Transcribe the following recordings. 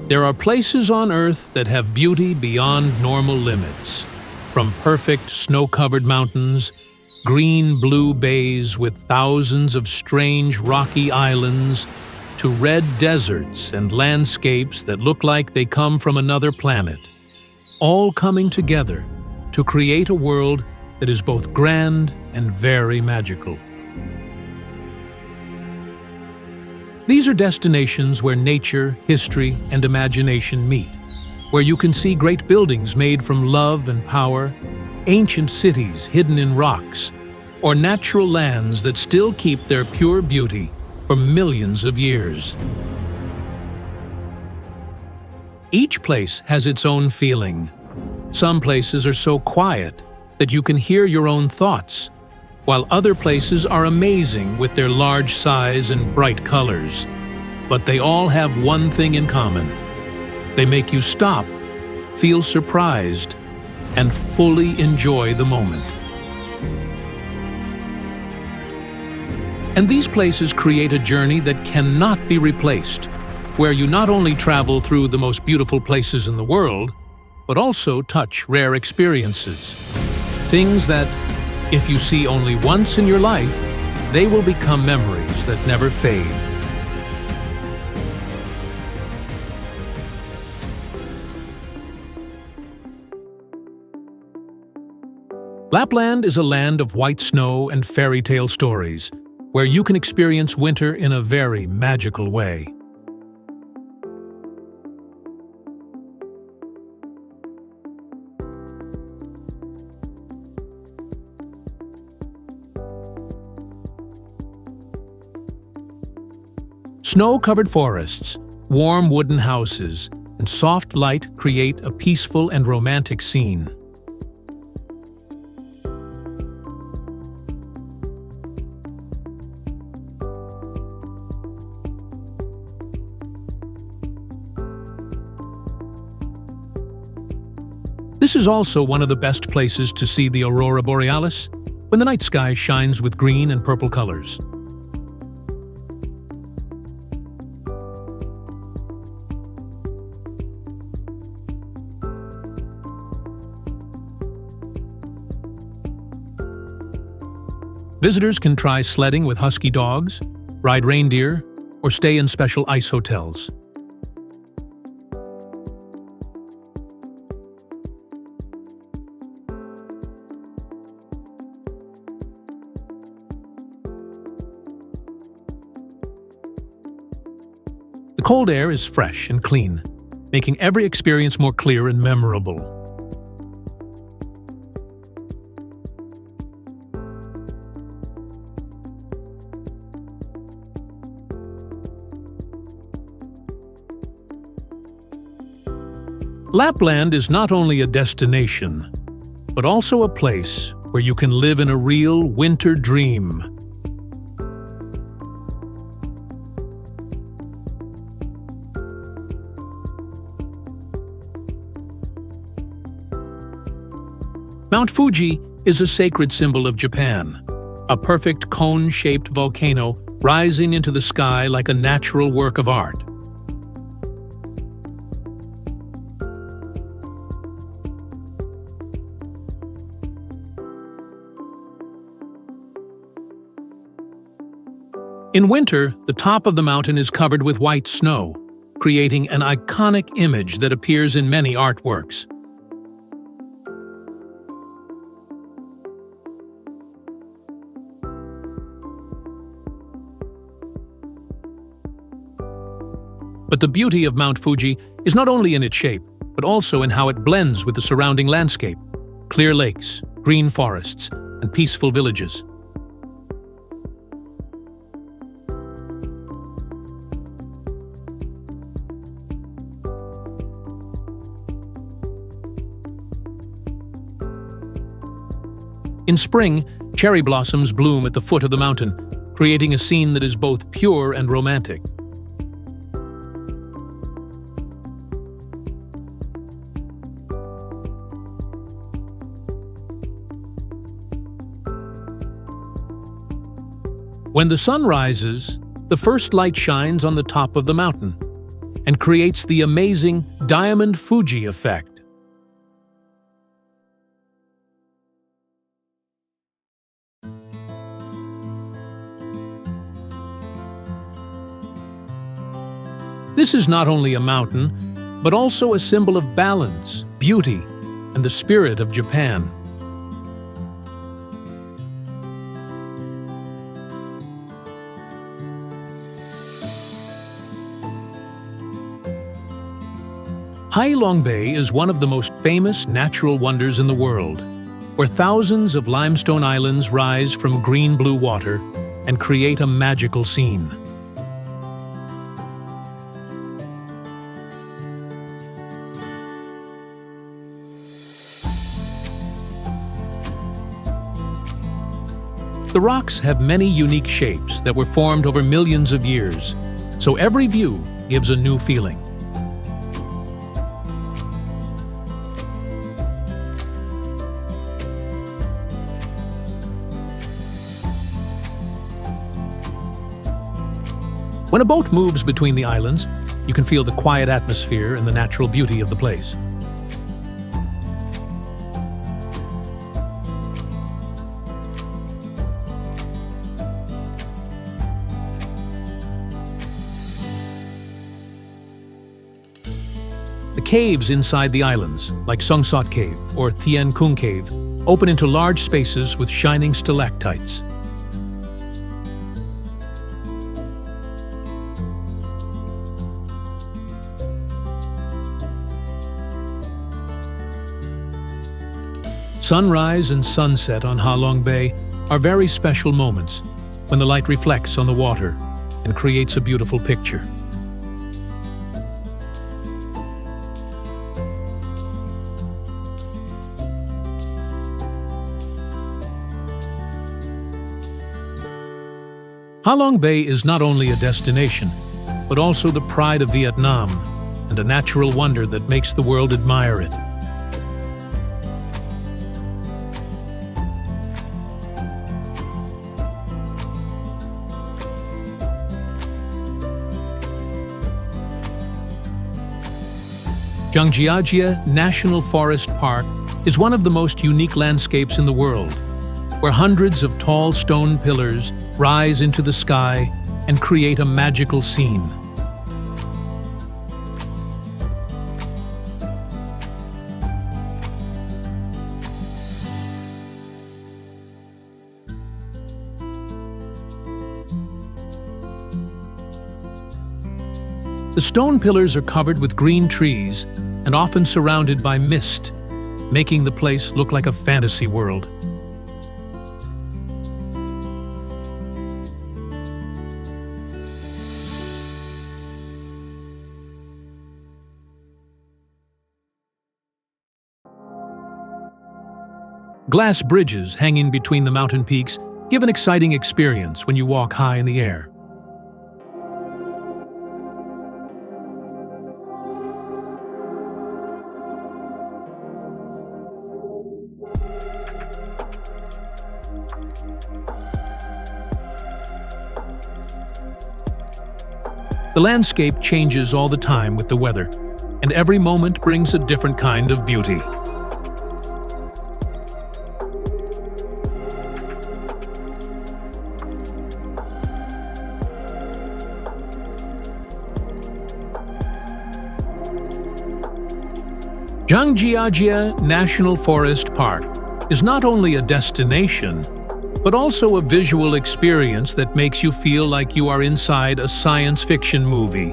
There are places on Earth that have beauty beyond normal limits. From perfect snow-covered mountains, green-blue bays with thousands of strange rocky islands, to red deserts and landscapes that look like they come from another planet, all coming together to create a world that is both grand and very magical. These are destinations where nature, history, and imagination meet, where you can see great buildings made from love and power, ancient cities hidden in rocks, or natural lands that still keep their pure beauty for millions of years. Each place has its own feeling. Some places are so quiet that you can hear your own thoughts, while other places are amazing with their large size and bright colors. But they all have one thing in common. They make you stop, feel surprised, and fully enjoy the moment. And these places create a journey that cannot be replaced, where you not only travel through the most beautiful places in the world, but also touch rare experiences. Things that, if you see only once in your life, they will become memories that never fade. Lapland is a land of white snow and fairy tale stories, where you can experience winter in a very magical way. Snow-covered forests, warm wooden houses, and soft light create a peaceful and romantic scene. This is also one of the best places to see the aurora borealis, when the night sky shines with green and purple colors. Visitors can try sledding with husky dogs, ride reindeer, or stay in special ice hotels. The cold air is fresh and clean, making every experience more clear and memorable. Lapland is not only a destination, but also a place where you can live in a real winter dream. Mount Fuji is a sacred symbol of Japan, a perfect cone-shaped volcano rising into the sky like a natural work of art. In winter, the top of the mountain is covered with white snow, creating an iconic image that appears in many artworks. But the beauty of Mount Fuji is not only in its shape, but also in how it blends with the surrounding landscape: clear lakes, green forests, and peaceful villages. In spring, cherry blossoms bloom at the foot of the mountain, creating a scene that is both pure and romantic. When the sun rises, the first light shines on the top of the mountain, and creates the amazing Diamond Fuji effect. This is not only a mountain, but also a symbol of balance, beauty, and the spirit of Japan. Halong Bay is one of the most famous natural wonders in the world, where thousands of limestone islands rise from green-blue water and create a magical scene. The rocks have many unique shapes that were formed over millions of years, so every view gives a new feeling. When a boat moves between the islands, you can feel the quiet atmosphere and the natural beauty of the place. The caves inside the islands, like Songsot Cave or Thien Kung Cave, open into large spaces with shining stalactites. Sunrise and sunset on Halong Bay are very special moments when the light reflects on the water and creates a beautiful picture. Halong Bay is not only a destination, but also the pride of Vietnam and a natural wonder that makes the world admire it. Zhangjiajie National Forest Park is one of the most unique landscapes in the world, where hundreds of tall stone pillars rise into the sky and create a magical scene. The stone pillars are covered with green trees and often surrounded by mist, making the place look like a fantasy world. Glass bridges hanging between the mountain peaks give an exciting experience when you walk high in the air. The landscape changes all the time with the weather, and every moment brings a different kind of beauty. Zhangjiajie National Forest Park is not only a destination, but also a visual experience that makes you feel like you are inside a science fiction movie.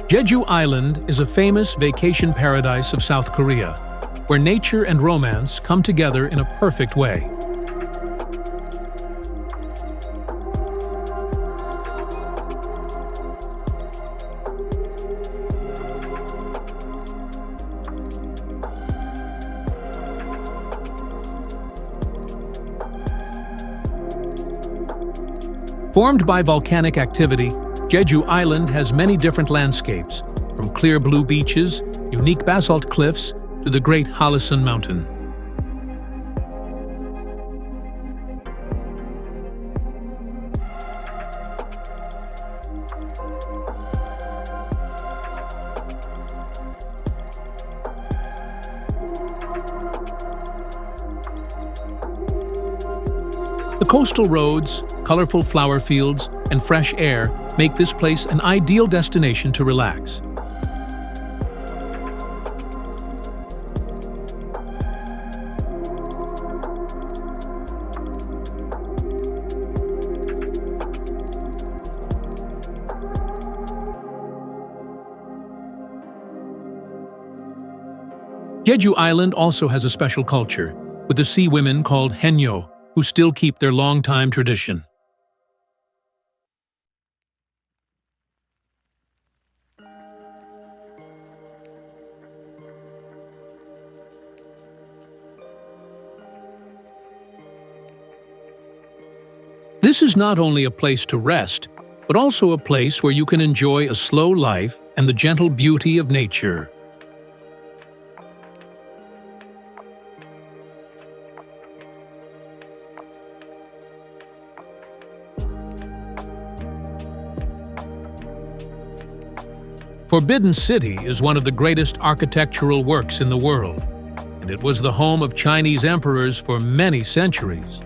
Jeju Island is a famous vacation paradise of South Korea, where nature and romance come together in a perfect way. Formed by volcanic activity, Jeju Island has many different landscapes, from clear blue beaches unique basalt cliffs to the great Halong Mountain. The coastal roads, colorful flower fields, and fresh air make this place an ideal destination to relax. Jeju Island also has a special culture, with the sea women called Haenyeo, who still keep their long-time tradition. This is not only a place to rest, but also a place where you can enjoy a slow life and the gentle beauty of nature. Forbidden City is one of the greatest architectural works in the world, and it was the home of Chinese emperors for many centuries.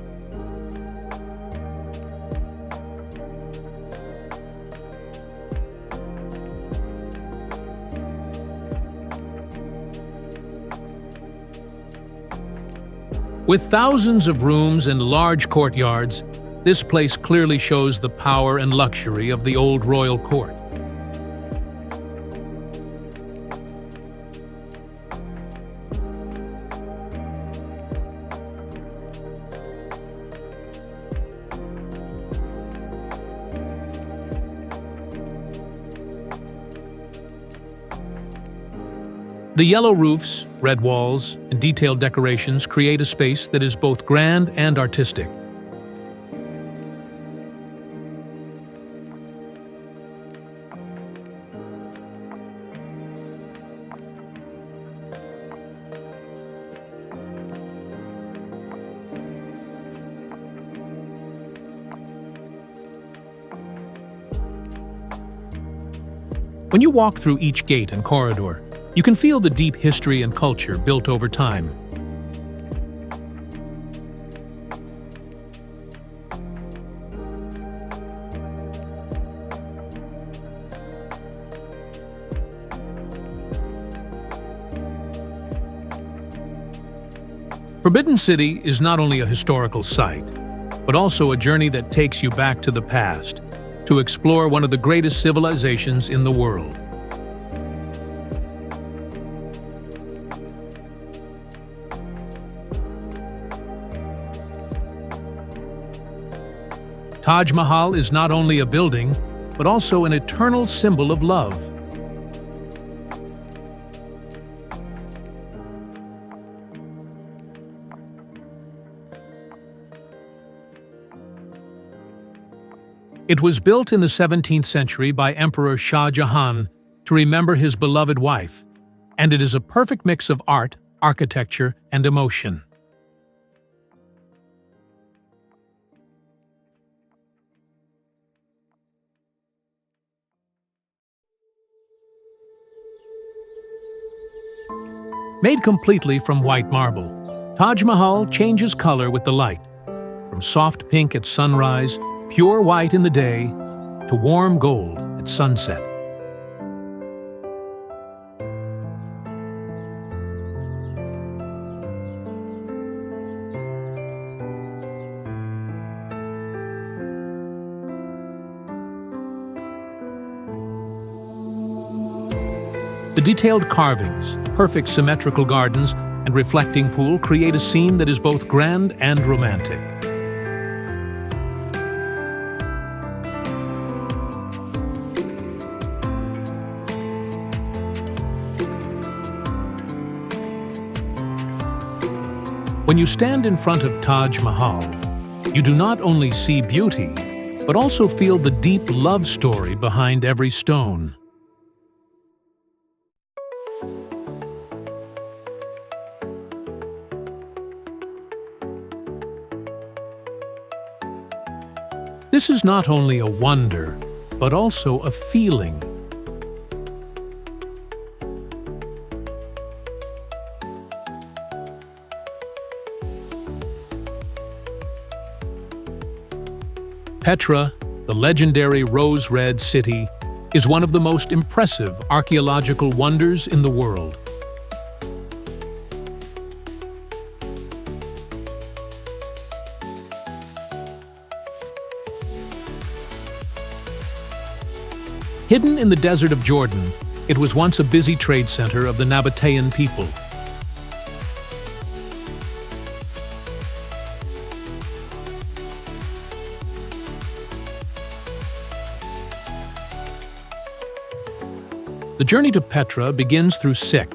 With thousands of rooms and large courtyards, this place clearly shows the power and luxury of the old royal court. The yellow roofs, red walls, and detailed decorations create a space that is both grand and artistic. When you walk through each gate and corridor, you can feel the deep history and culture built over time. Forbidden City is not only a historical site, but also a journey that takes you back to the past, to explore one of the greatest civilizations in the world. Taj Mahal is not only a building, but also an eternal symbol of love. It was built in the 17th century by Emperor Shah Jahan to remember his beloved wife, and it is a perfect mix of art, architecture, and emotion. Made completely from white marble, Taj Mahal changes color with the light, from soft pink at sunrise, pure white in the day, to warm gold at sunset. The detailed carvings, perfect symmetrical gardens, and reflecting pool create a scene that is both grand and romantic. When you stand in front of Taj Mahal, you do not only see beauty, but also feel the deep love story behind every stone. This is not only a wonder, but also a feeling. Petra, the legendary rose-red city, is one of the most impressive archaeological wonders in the world. Hidden in the desert of Jordan, it was once a busy trade center of the Nabatean people. The journey to Petra begins through Sik,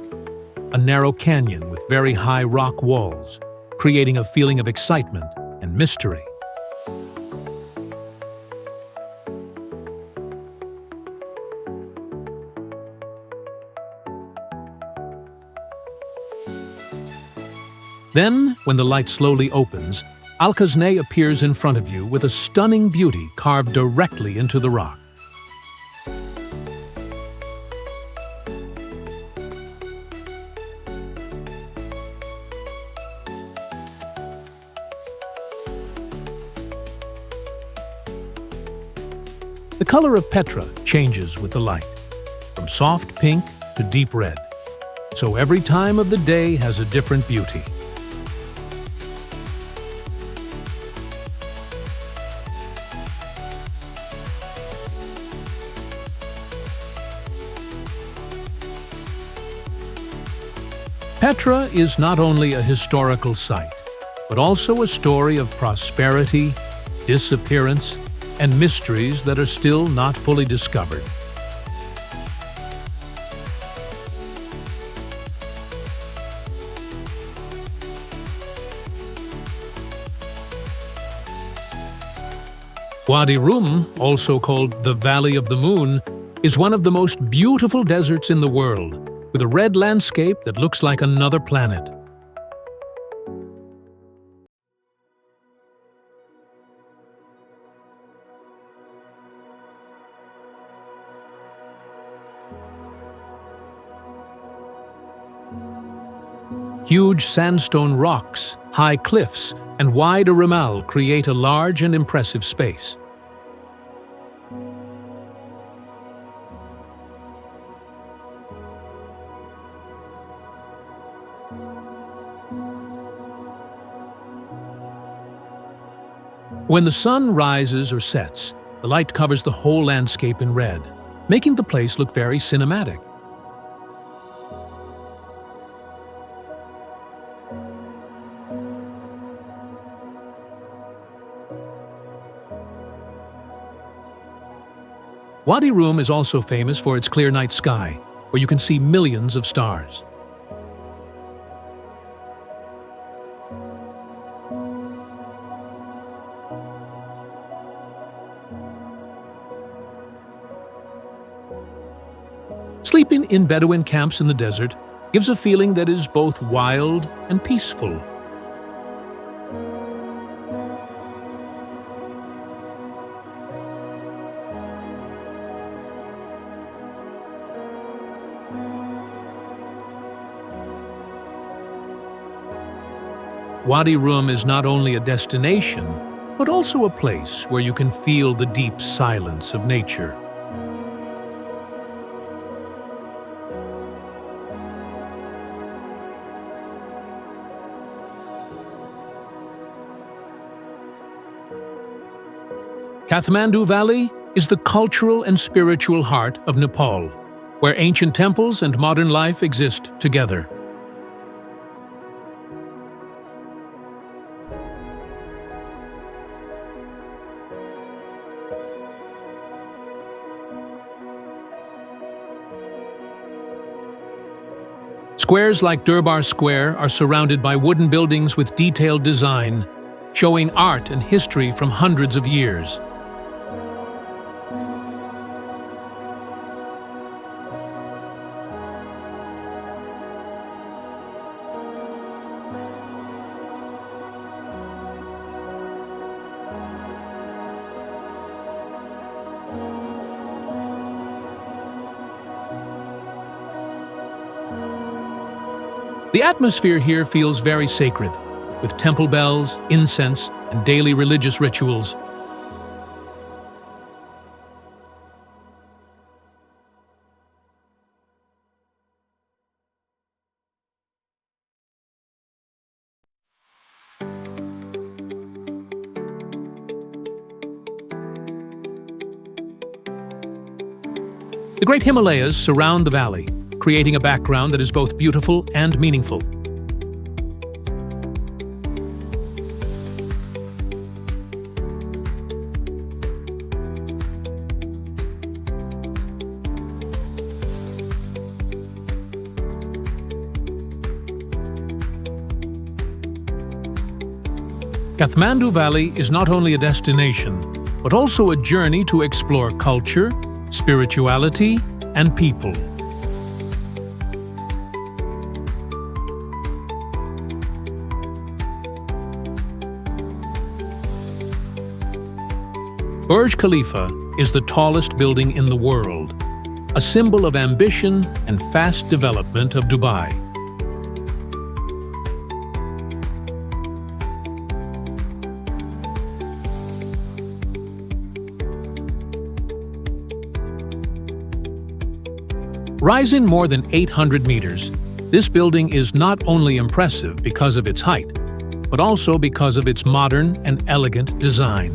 a narrow canyon with very high rock walls, creating a feeling of excitement and mystery. Then, when the light slowly opens, Al-Khazneh appears in front of you with a stunning beauty carved directly into the rock. The color of Petra changes with the light, from soft pink to deep red, so every time of the day has a different beauty. Petra is not only a historical site, but also a story of prosperity, disappearance, and mysteries that are still not fully discovered. Wadi Rum, also called the Valley of the Moon, is one of the most beautiful deserts in the world, with a red landscape that looks like another planet. Huge sandstone rocks, high cliffs, and wide Ramal create a large and impressive space. When the sun rises or sets, the light covers the whole landscape in red, making the place look very cinematic. Wadi Rum is also famous for its clear night sky, where you can see millions of stars. Sleeping in Bedouin camps in the desert gives a feeling that is both wild and peaceful. Wadi Rum is not only a destination, but also a place where you can feel the deep silence of nature. Kathmandu Valley is the cultural and spiritual heart of Nepal, where ancient temples and modern life exist together. Squares like Durbar Square are surrounded by wooden buildings with detailed design, showing art and history from hundreds of years. The atmosphere here feels very sacred, with temple bells, incense, and daily religious rituals. The Great Himalayas surround the valley, creating a background that is both beautiful and meaningful. Kathmandu Valley is not only a destination, but also a journey to explore culture, spirituality, and people. Burj Khalifa is the tallest building in the world, a symbol of ambition and fast development of Dubai. Rising more than 800 meters, this building is not only impressive because of its height, but also because of its modern and elegant design.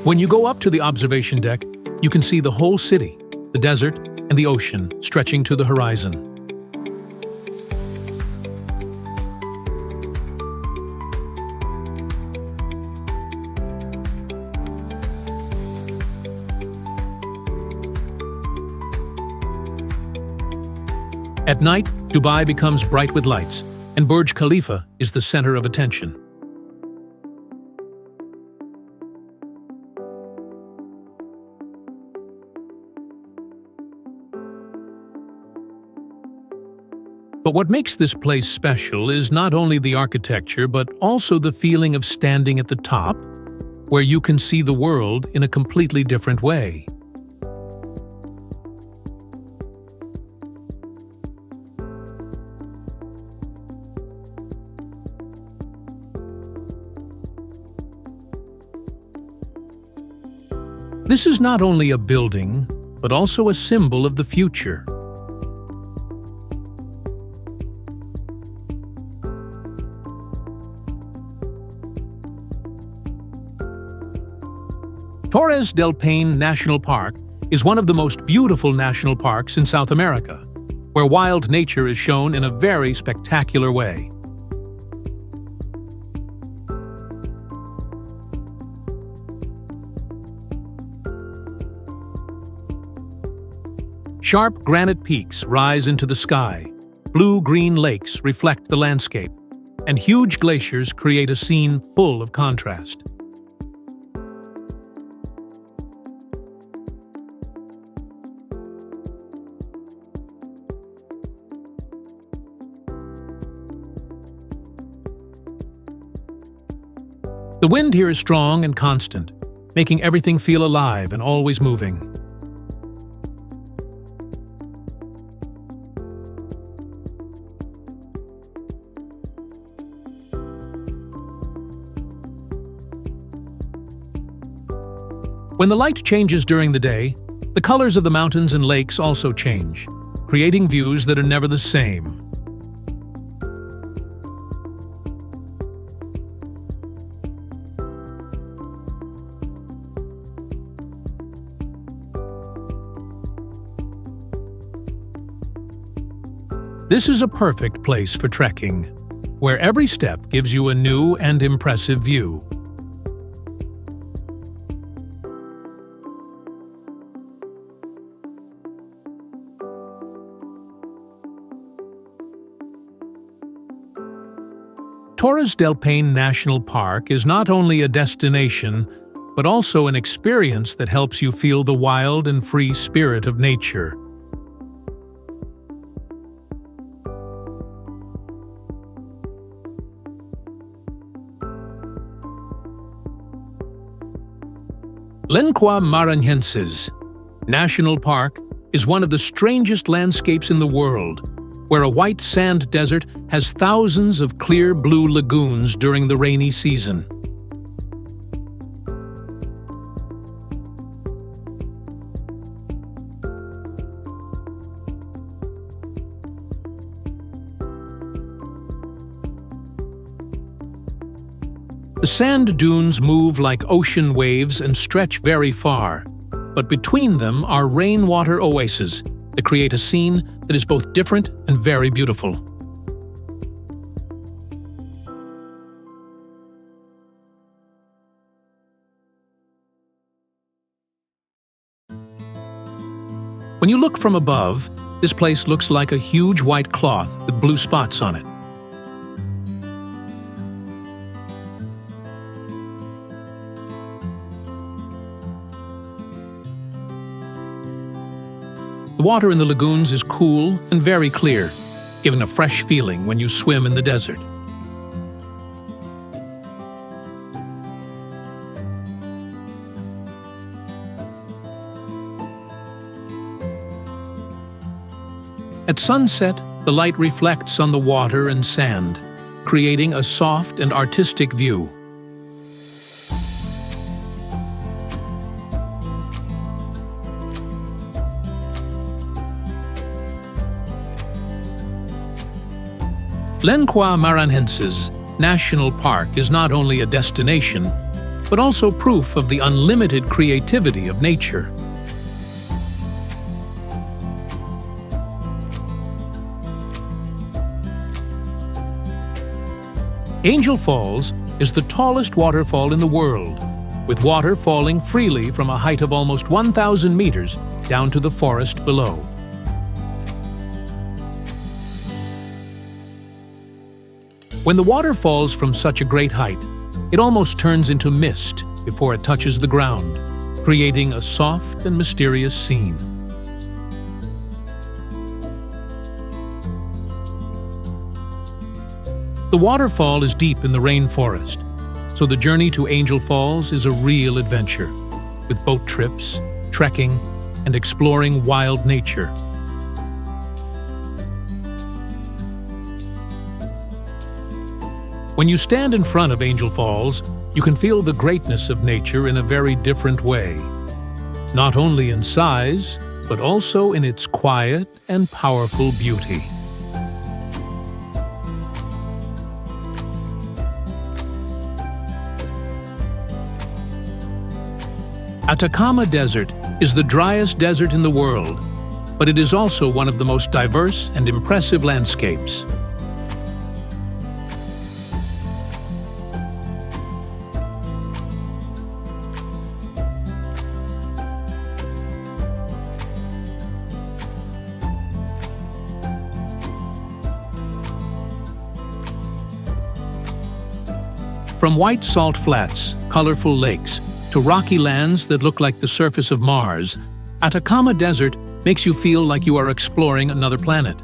When you go up to the observation deck, you can see the whole city, the desert, and the ocean stretching to the horizon. At night, Dubai becomes bright with lights, and Burj Khalifa is the center of attention. But what makes this place special is not only the architecture, but also the feeling of standing at the top, where you can see the world in a completely different way. This is not only a building, but also a symbol of the future. Torres del Paine National Park is one of the most beautiful national parks in South America, where wild nature is shown in a very spectacular way. Sharp granite peaks rise into the sky, blue-green lakes reflect the landscape, and huge glaciers create a scene full of contrast. The wind here is strong and constant, making everything feel alive and always moving. When the light changes during the day, the colors of the mountains and lakes also change, creating views that are never the same. This is a perfect place for trekking, where every step gives you a new and impressive view. Torres del Paine National Park is not only a destination, but also an experience that helps you feel the wild and free spirit of nature. Lençóis Maranhenses National Park is one of the strangest landscapes in the world, where a white sand desert has thousands of clear blue lagoons during the rainy season. The sand dunes move like ocean waves and stretch very far, but between them are rainwater oases that create a scene that is both different and very beautiful. When you look from above, this place looks like a huge white cloth with blue spots on it. The water in the lagoons is cool and very clear, giving a fresh feeling when you swim in the desert. At sunset, the light reflects on the water and sand, creating a soft and artistic view. Lençóis Maranhenses National Park is not only a destination, but also proof of the unlimited creativity of nature. Angel Falls is the tallest waterfall in the world, with water falling freely from a height of almost 1,000 meters down to the forest below. When the water falls from such a great height, it almost turns into mist before it touches the ground, creating a soft and mysterious scene. The waterfall is deep in the rainforest, so the journey to Angel Falls is a real adventure, with boat trips, trekking, and exploring wild nature. When you stand in front of Angel Falls, you can feel the greatness of nature in a very different way. Not only in size, but also in its quiet and powerful beauty. Atacama Desert is the driest desert in the world, but it is also one of the most diverse and impressive landscapes. From white salt flats, colorful lakes, to rocky lands that look like the surface of Mars, Atacama Desert makes you feel like you are exploring another planet.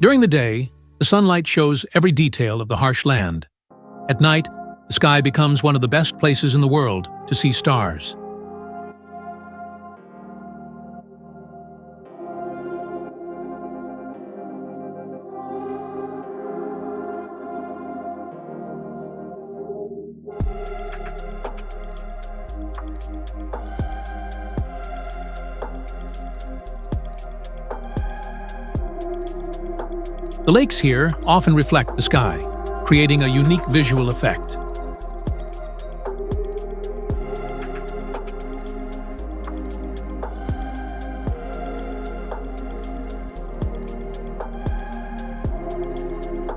During the day, the sunlight shows every detail of the harsh land. At night, the sky becomes one of the best places in the world to see stars. The lakes here often reflect the sky, creating a unique visual effect.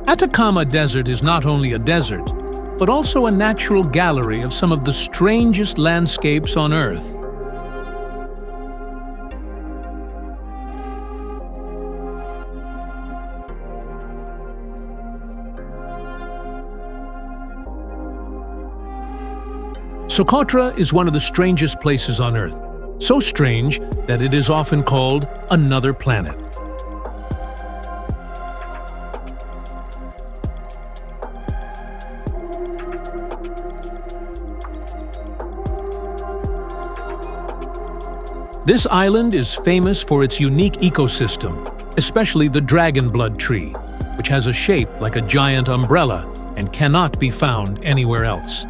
Atacama Desert is not only a desert, but also a natural gallery of some of the strangest landscapes on Earth. Socotra is one of the strangest places on Earth, so strange that it is often called another planet. This island is famous for its unique ecosystem, especially the dragon blood tree, which has a shape like a giant umbrella and cannot be found anywhere else.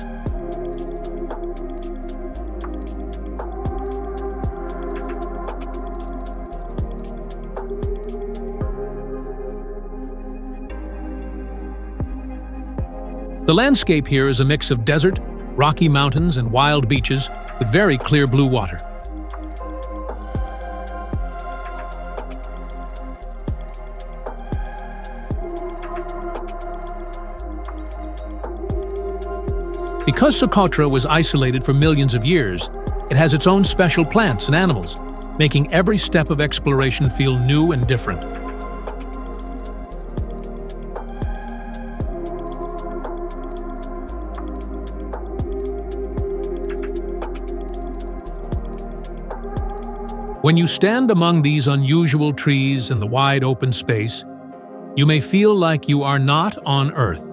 The landscape here is a mix of desert, rocky mountains, and wild beaches with very clear blue water. Because Socotra was isolated for millions of years, it has its own special plants and animals, making every step of exploration feel new and different. When you stand among these unusual trees in the wide open space, you may feel like you are not on Earth.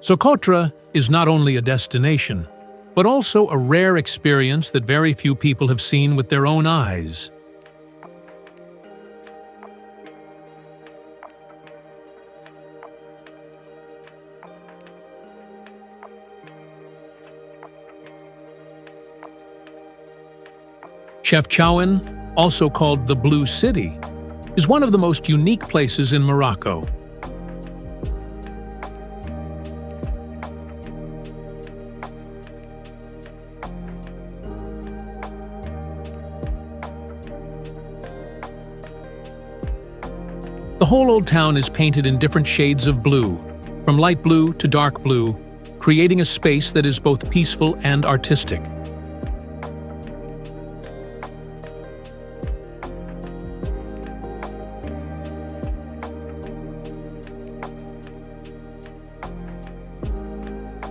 Socotra is not only a destination, but also a rare experience that very few people have seen with their own eyes. Chefchaouen, also called the Blue City, is one of the most unique places in Morocco. The whole old town is painted in different shades of blue, from light blue to dark blue, creating a space that is both peaceful and artistic.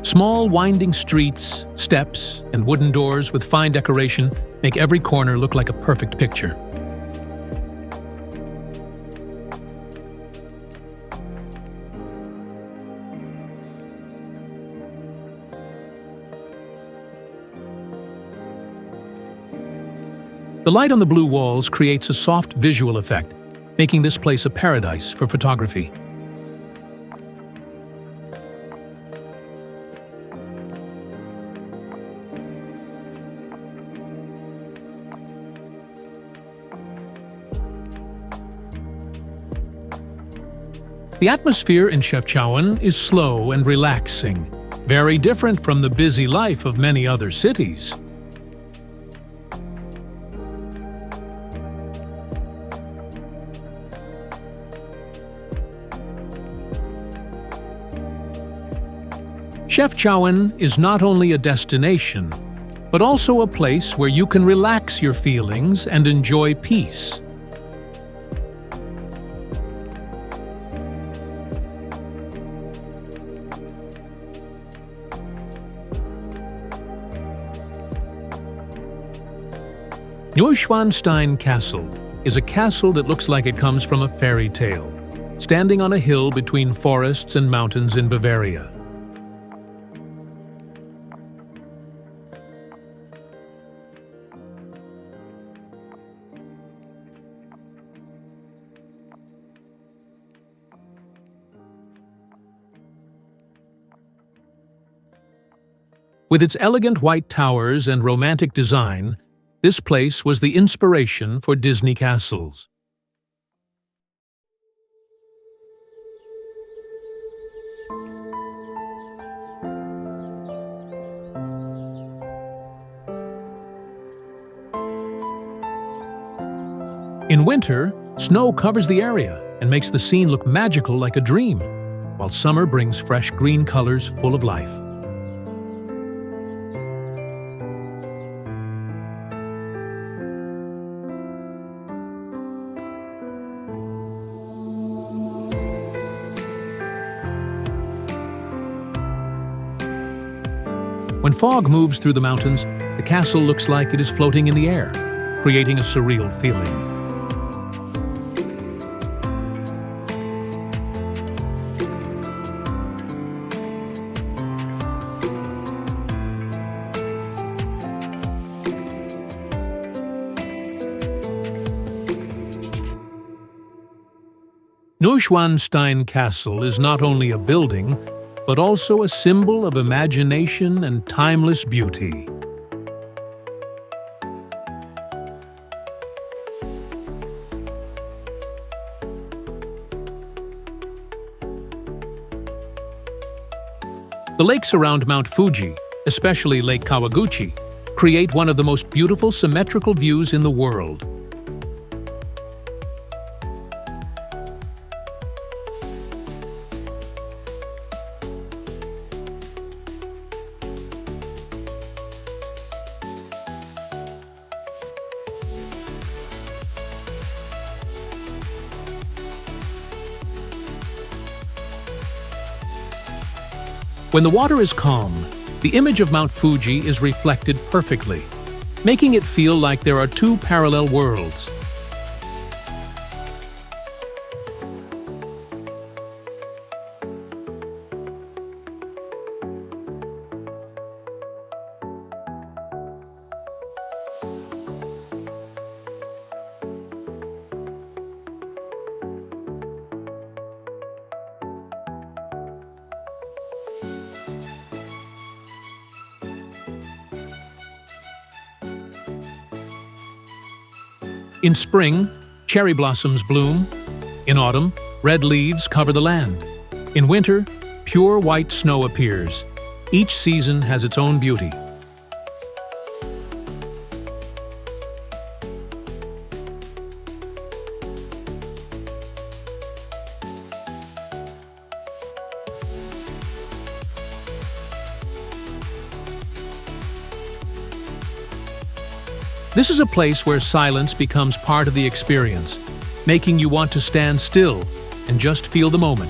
Small winding streets, steps, and wooden doors with fine decoration make every corner look like a perfect picture. The light on the blue walls creates a soft visual effect, making this place a paradise for photography. The atmosphere in Chefchaouen is slow and relaxing, very different from the busy life of many other cities. Chefchaouen is not only a destination, but also a place where you can relax your feelings and enjoy peace. Neuschwanstein Castle is a castle that looks like it comes from a fairy tale, standing on a hill between forests and mountains in Bavaria. With its elegant white towers and romantic design, this place was the inspiration for Disney castles. In winter, snow covers the area and makes the scene look magical like a dream, while summer brings fresh green colors full of life. When fog moves through the mountains, the castle looks like it is floating in the air, creating a surreal feeling. Neuschwanstein Castle is not only a building, but also a symbol of imagination and timeless beauty. The lakes around Mount Fuji, especially Lake Kawaguchi, create one of the most beautiful symmetrical views in the world. When the water is calm, the image of Mount Fuji is reflected perfectly, making it feel like there are two parallel worlds. In spring, cherry blossoms bloom. In autumn, red leaves cover the land. In winter, pure white snow appears. Each season has its own beauty. This is a place where silence becomes part of the experience, making you want to stand still and just feel the moment.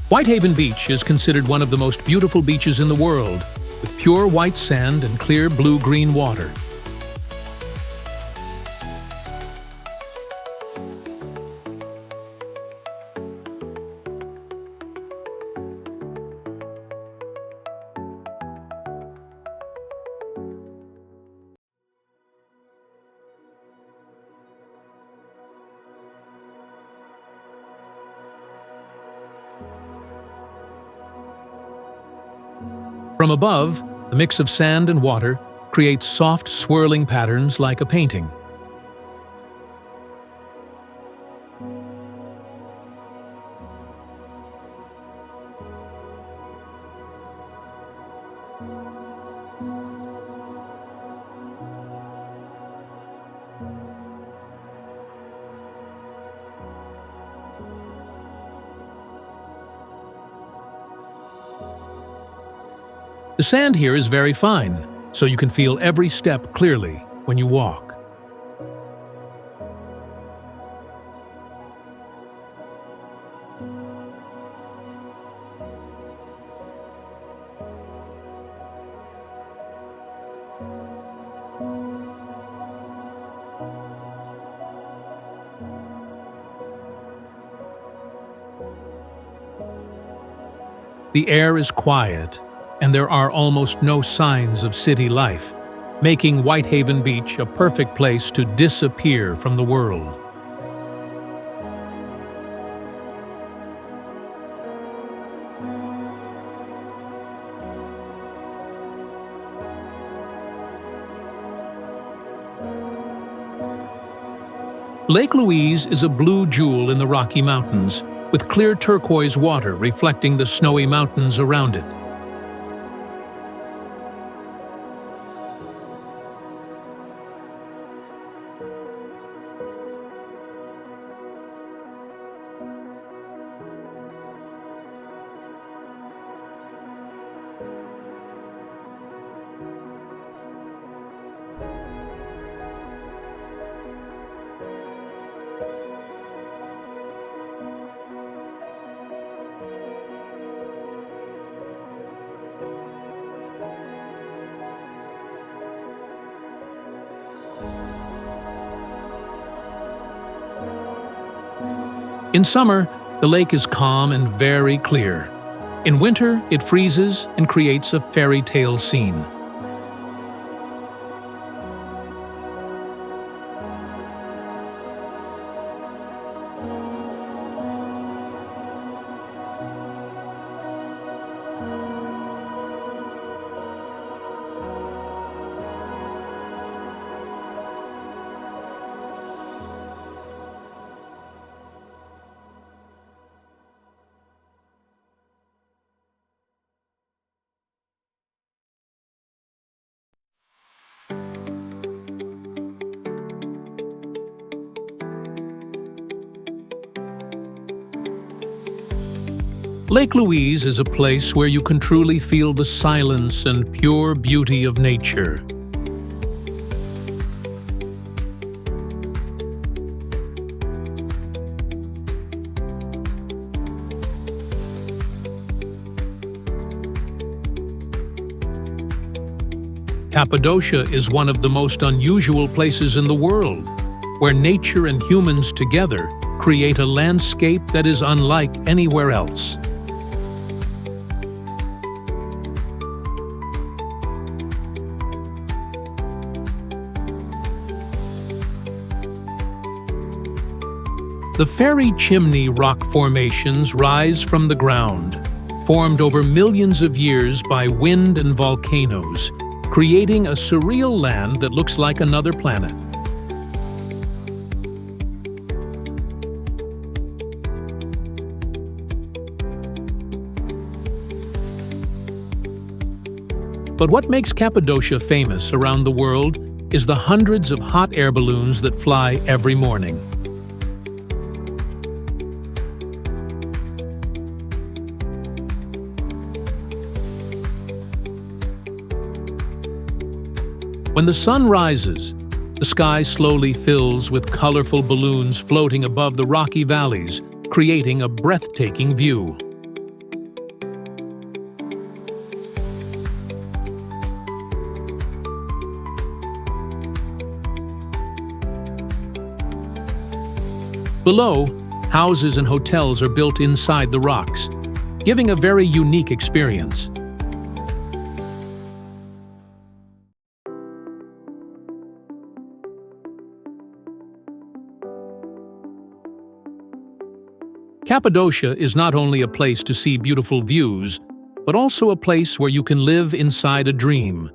Whitehaven Beach is considered one of the most beautiful beaches in the world, with pure white sand and clear blue-green water. From above, the mix of sand and water creates soft, swirling patterns like a painting. The sand here is very fine, so you can feel every step clearly when you walk. The air is quiet, and there are almost no signs of city life, making Whitehaven Beach a perfect place to disappear from the world. Lake Louise is a blue jewel in the Rocky Mountains, with clear turquoise water reflecting the snowy mountains around it. In summer, the lake is calm and very clear. In winter, it freezes and creates a fairy tale scene. Lake Louise is a place where you can truly feel the silence and pure beauty of nature. Cappadocia is one of the most unusual places in the world, where nature and humans together create a landscape that is unlike anywhere else. The fairy chimney rock formations rise from the ground, formed over millions of years by wind and volcanoes, creating a surreal land that looks like another planet. But what makes Cappadocia famous around the world is the hundreds of hot air balloons that fly every morning. When the sun rises, the sky slowly fills with colorful balloons floating above the rocky valleys, creating a breathtaking view. Below, houses and hotels are built inside the rocks, giving a very unique experience. Cappadocia is not only a place to see beautiful views, but also a place where you can live inside a dream.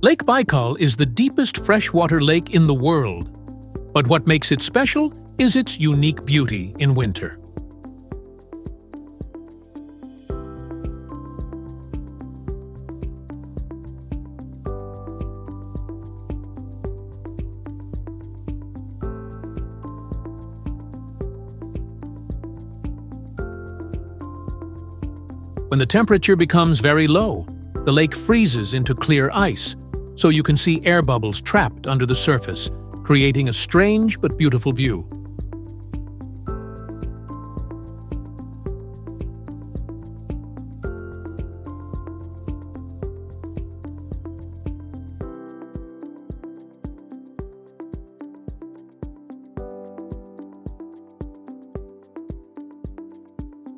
Lake Baikal is the deepest freshwater lake in the world, but what makes it special is its unique beauty in winter. When the temperature becomes very low, the lake freezes into clear ice, so you can see air bubbles trapped under the surface, creating a strange but beautiful view.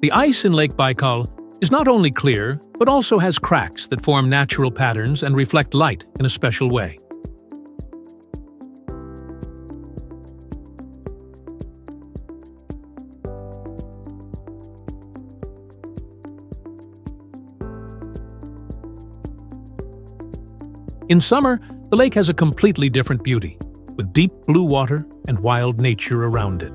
The ice in Lake Baikal is not only clear, but also has cracks that form natural patterns and reflect light in a special way. In summer, the lake has a completely different beauty, with deep blue water and wild nature around it.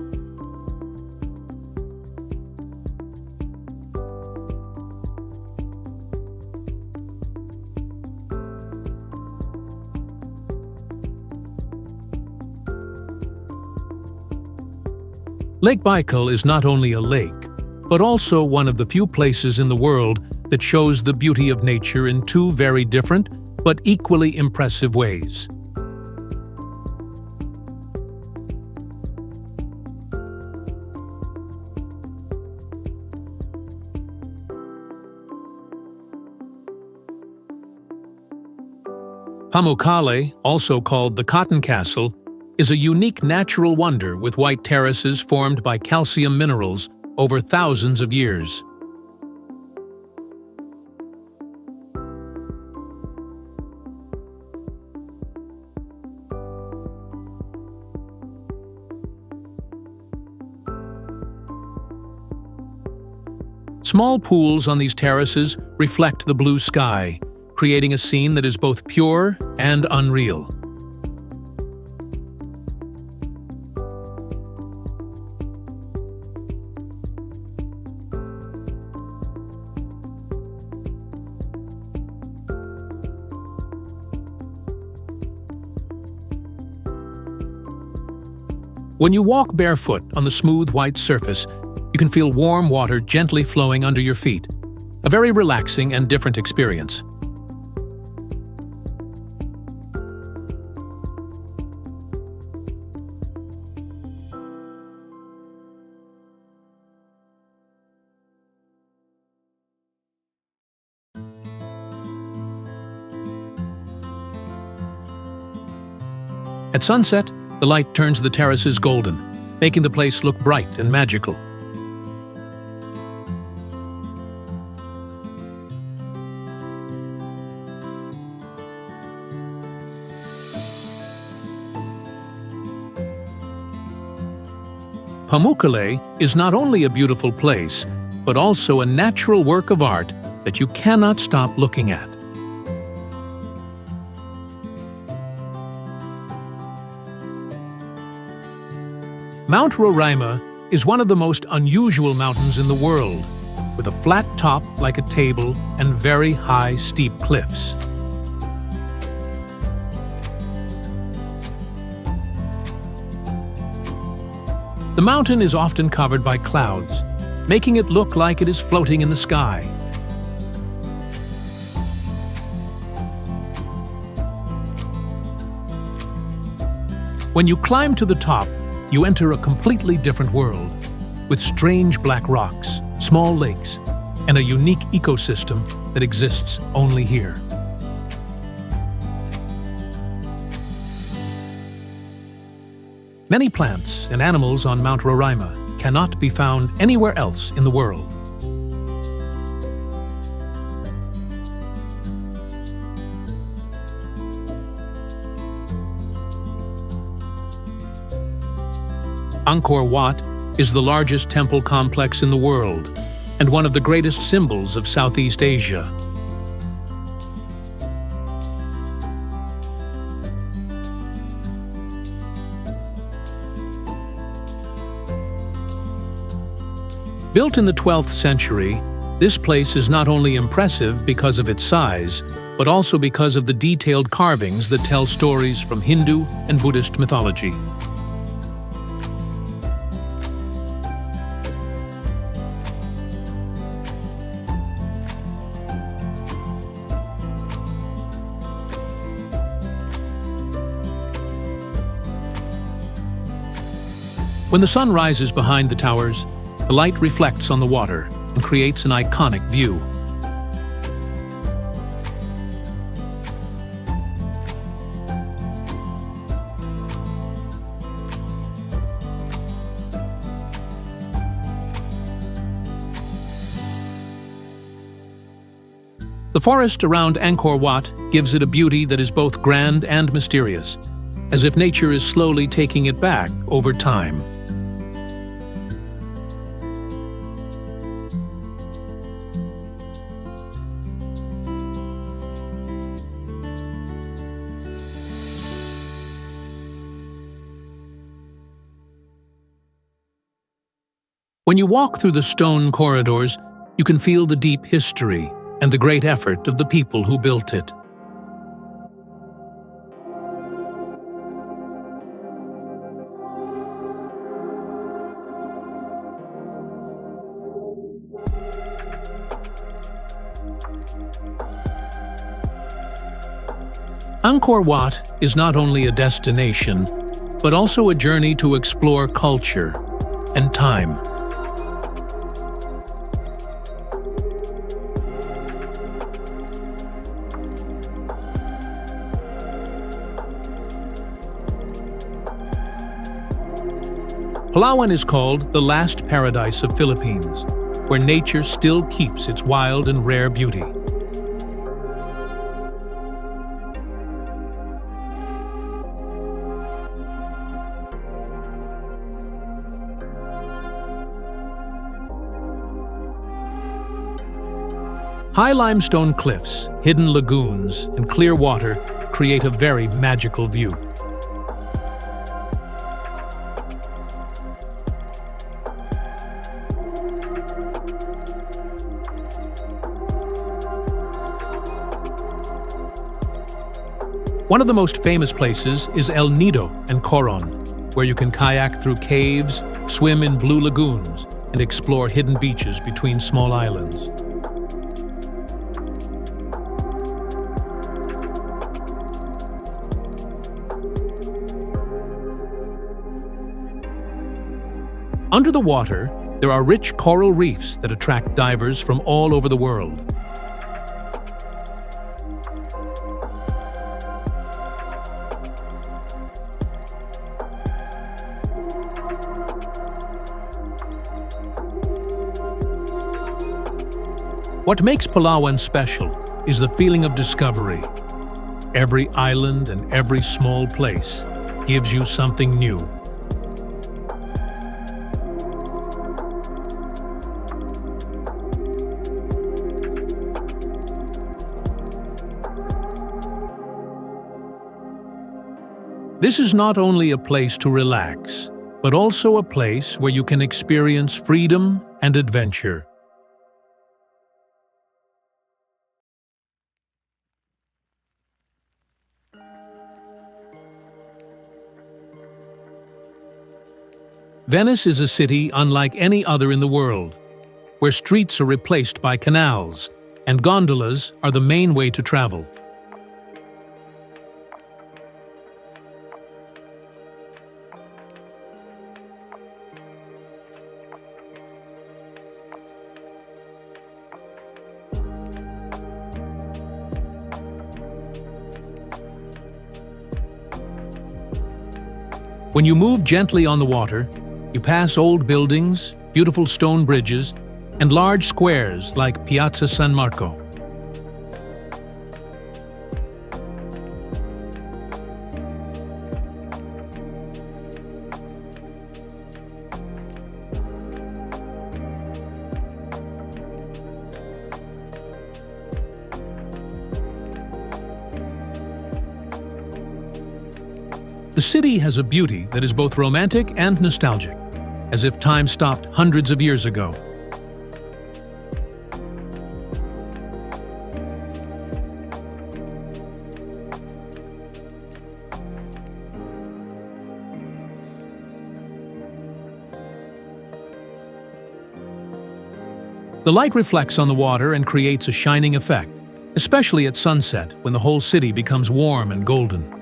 Lake Baikal is not only a lake, but also one of the few places in the world that shows the beauty of nature in two very different, but equally impressive ways. Pamukkale, also called the Cotton Castle, is a unique natural wonder with white terraces formed by calcium minerals over thousands of years. Small pools on these terraces reflect the blue sky, creating a scene that is both pure and unreal. When you walk barefoot on the smooth white surface, you can feel warm water gently flowing under your feet, a very relaxing and different experience. At sunset, the light turns the terraces golden, making the place look bright and magical. Pamukkale is not only a beautiful place, but also a natural work of art that you cannot stop looking at. Mount Roraima is one of the most unusual mountains in the world, with a flat top like a table and very high, steep cliffs. The mountain is often covered by clouds, making it look like it is floating in the sky. When you climb to the top, you enter a completely different world, with strange black rocks, small lakes, and a unique ecosystem that exists only here. Many plants and animals on Mount Roraima cannot be found anywhere else in the world. Angkor Wat is the largest temple complex in the world and one of the greatest symbols of Southeast Asia. Built in the 12th century, this place is not only impressive because of its size, but also because of the detailed carvings that tell stories from Hindu and Buddhist mythology. When the sun rises behind the towers, the light reflects on the water and creates an iconic view. The forest around Angkor Wat gives it a beauty that is both grand and mysterious, as if nature is slowly taking it back over time. When you walk through the stone corridors, you can feel the deep history and the great effort of the people who built it. Angkor Wat is not only a destination, but also a journey to explore culture and time. Palawan is called the last paradise of Philippines, where nature still keeps its wild and rare beauty. High limestone cliffs, hidden lagoons, and clear water create a very magical view. One of the most famous places is El Nido and Coron, where you can kayak through caves, swim in blue lagoons, and explore hidden beaches between small islands. Under the water, there are rich coral reefs that attract divers from all over the world. What makes Palawan special is the feeling of discovery. Every island and every small place gives you something new. This is not only a place to relax, but also a place where you can experience freedom and adventure. Venice is a city unlike any other in the world, where streets are replaced by canals, and gondolas are the main way to travel. When you move gently on the water, you pass old buildings, beautiful stone bridges, and large squares like Piazza San Marco. The city has a beauty that is both romantic and nostalgic, as if time stopped hundreds of years ago. The light reflects on the water and creates a shining effect, especially at sunset when the whole city becomes warm and golden.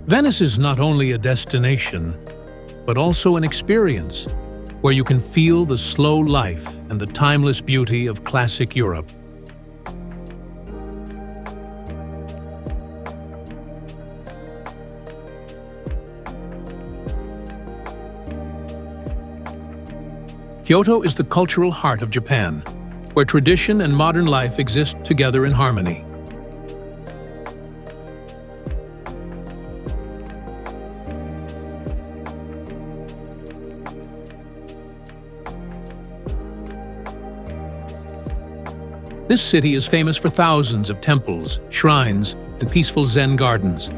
Venice is not only a destination, but also an experience where you can feel the slow life and the timeless beauty of classic Europe. Kyoto is the cultural heart of Japan, where tradition and modern life exist together in harmony. This city is famous for thousands of temples, shrines, and peaceful Zen gardens.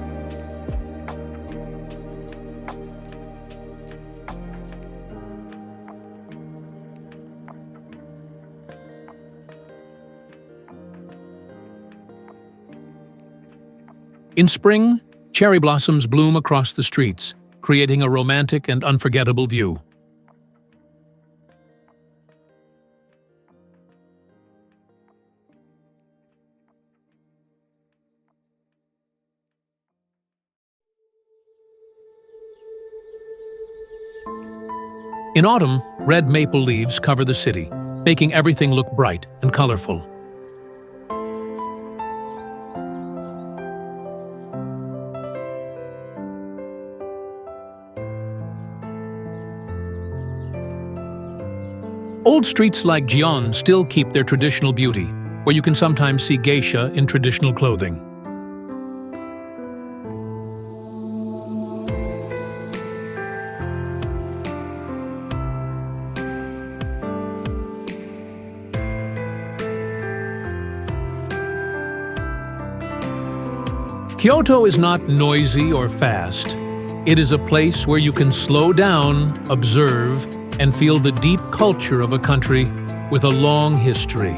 In spring, cherry blossoms bloom across the streets, creating a romantic and unforgettable view. In autumn, red maple leaves cover the city, making everything look bright and colorful. Old streets like Gion still keep their traditional beauty, where you can sometimes see geisha in traditional clothing. Kyoto is not noisy or fast. It is a place where you can slow down, observe, and feel the deep culture of a country with a long history.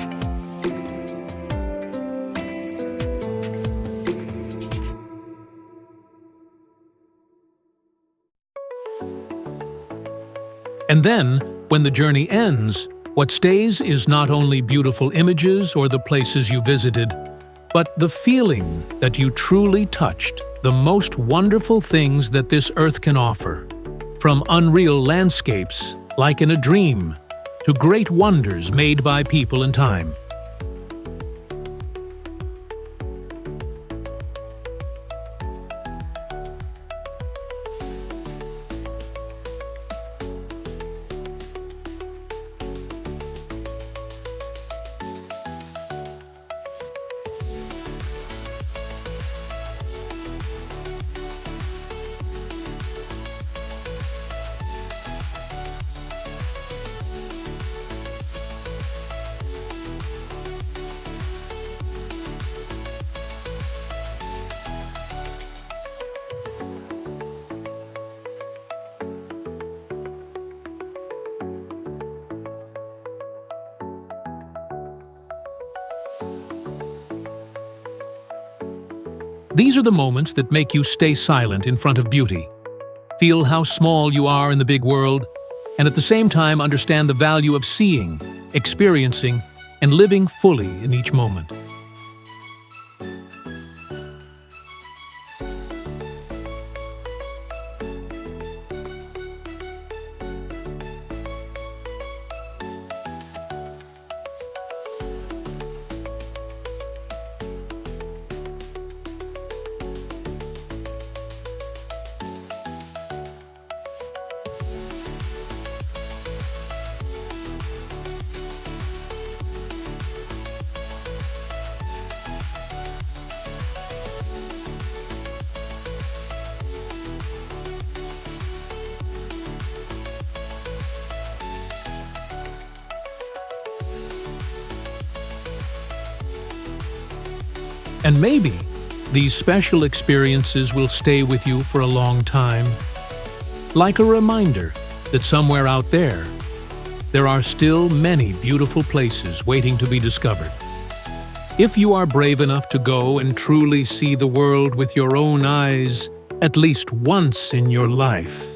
And then, when the journey ends, what stays is not only beautiful images or the places you visited, but the feeling that you truly touched the most wonderful things that this earth can offer, from unreal landscapes like in a dream, to great wonders made by people and time. These are the moments that make you stay silent in front of beauty. Feel how small you are in the big world, and at the same time understand the value of seeing, experiencing, and living fully in each moment. And maybe these special experiences will stay with you for a long time, like a reminder that somewhere out there are still many beautiful places waiting to be discovered. If you are brave enough to go and truly see the world with your own eyes, at least once in your life,